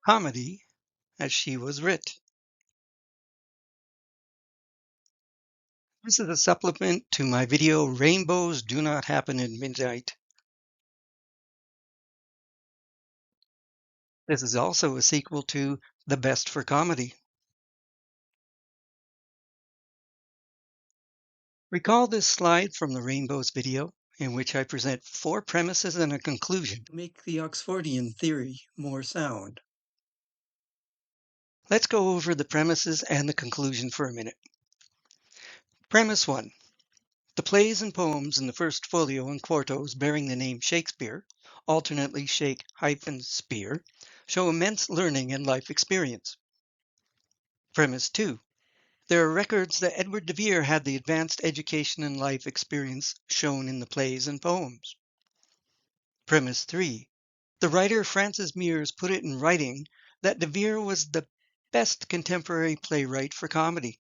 comedy as She Was Writ. This is a supplement to my video Rainbows Do Not Happen at Midnight. This is also a sequel to The Best for Comedy. Recall this slide from the Rainbows video, in which I present 4 premises and a conclusion to make the Oxfordian theory more sound. Let's go over the premises and the conclusion for a minute. Premise 1. The plays and poems in the first folio and quartos bearing the name Shakespeare, alternately Shake-Spear, show immense learning and life experience. Premise 2. There are records that Edward de Vere had the advanced education and life experience shown in the plays and poems. Premise 3. The writer Francis Mears put it in writing that de Vere was the best contemporary playwright for comedy.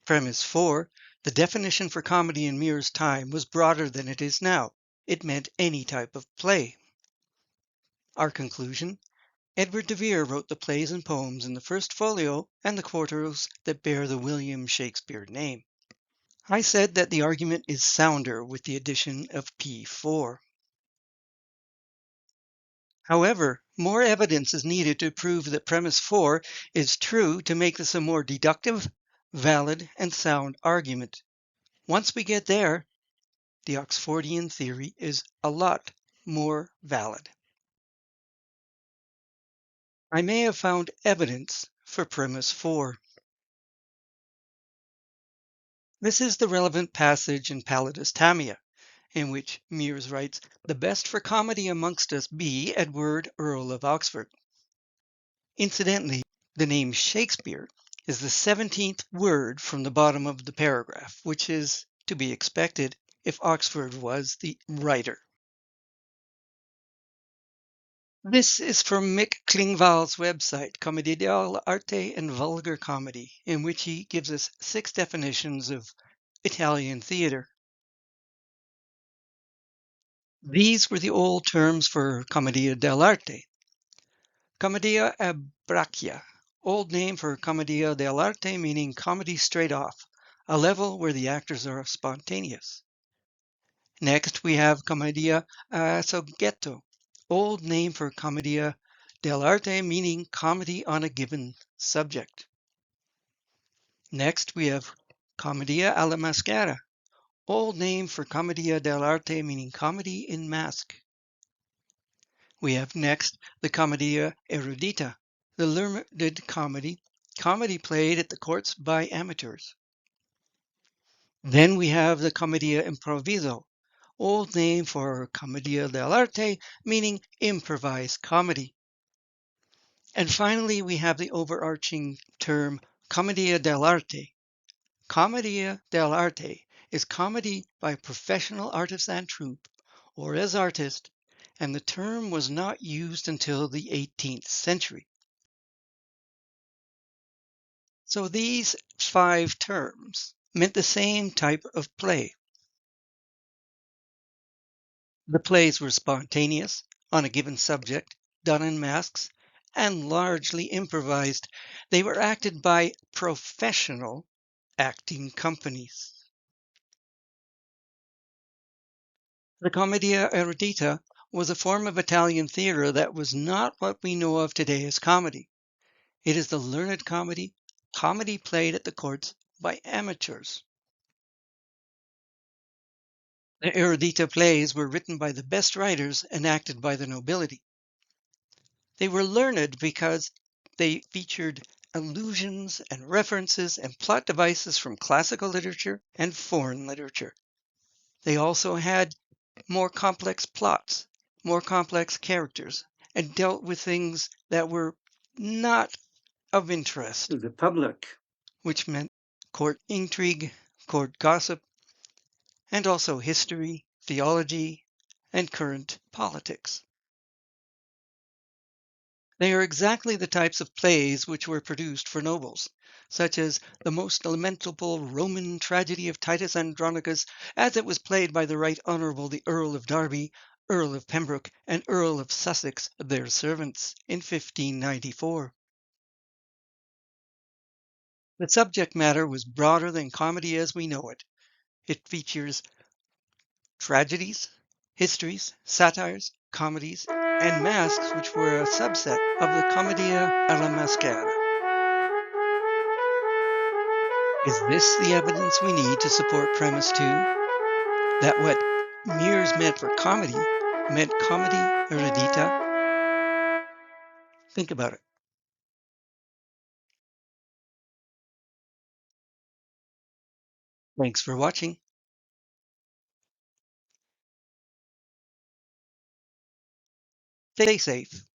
Premise 4. The definition for comedy in Mears' time was broader than it is now. It meant any type of play. Our conclusion: Edward de Vere wrote the plays and poems in the first folio and the quartos that bear the William Shakespeare name. I said that the argument is sounder with the addition of P4. However, more evidence is needed to prove that premise 4 is true to make this a more deductive, valid, and sound argument. Once we get there, the Oxfordian theory is a lot more valid. I may have found evidence for premise 4. This is the relevant passage in Palladis Tamia, in which Mears writes, "The best for comedy amongst us be Edward, Earl of Oxford." Incidentally, the name Shakespeare is the 17th word from the bottom of the paragraph, which is to be expected if Oxford was the writer. This is from Mick Klingvall's website, Comédie dell'arte and Vulgar Comedy, in which he gives us 6 definitions of Italian theater. These were the old terms for Commedia dell'arte. Commedia abbraccia, old name for Commedia dell'arte, meaning comedy straight off, a level where the actors are spontaneous. Next, we have Commedia a soggetto, old name for Commedia dell'arte, meaning comedy on a given subject. Next, we have Commedia alla maschera, old name for Commedia dell'arte, meaning comedy in mask. We have next the Commedia erudita, the learned comedy played at the courts by amateurs. Then we have the Commedia improviso, old name for Commedia dell'arte, meaning improvised comedy. And finally, we have the overarching term Commedia dell'arte. Commedia dell'arte is comedy by a professional artisan troupe or as artist, and the term was not used until the 18th century. So these 5 terms meant the same type of play. The plays were spontaneous, on a given subject, done in masks, and largely improvised. They were acted by professional acting companies. The Commedia erudita was a form of Italian theater that was not what we know of today as comedy. It is the learned comedy played at the courts by amateurs. The erudita plays were written by the best writers and acted by the nobility. They were learned because they featured allusions and references and plot devices from classical literature and foreign literature. They also had more complex plots, more complex characters, and dealt with things that were not of interest to the public, which meant court intrigue, court gossip, and also history, theology, and current politics. They are exactly the types of plays which were produced for nobles, such as the most lamentable Roman tragedy of Titus Andronicus, as it was played by the Right Honourable the Earl of Derby, Earl of Pembroke and Earl of Sussex their servants in 1594. The subject matter was broader than comedy as we know it. It features tragedies, histories, satires, comedies, and masks which were a subset of the commedia alla maschera. Is this the evidence we need to support premise 2? That what Mears meant for comedy meant comedy erudiта? Think about it. Thanks for watching. Stay safe.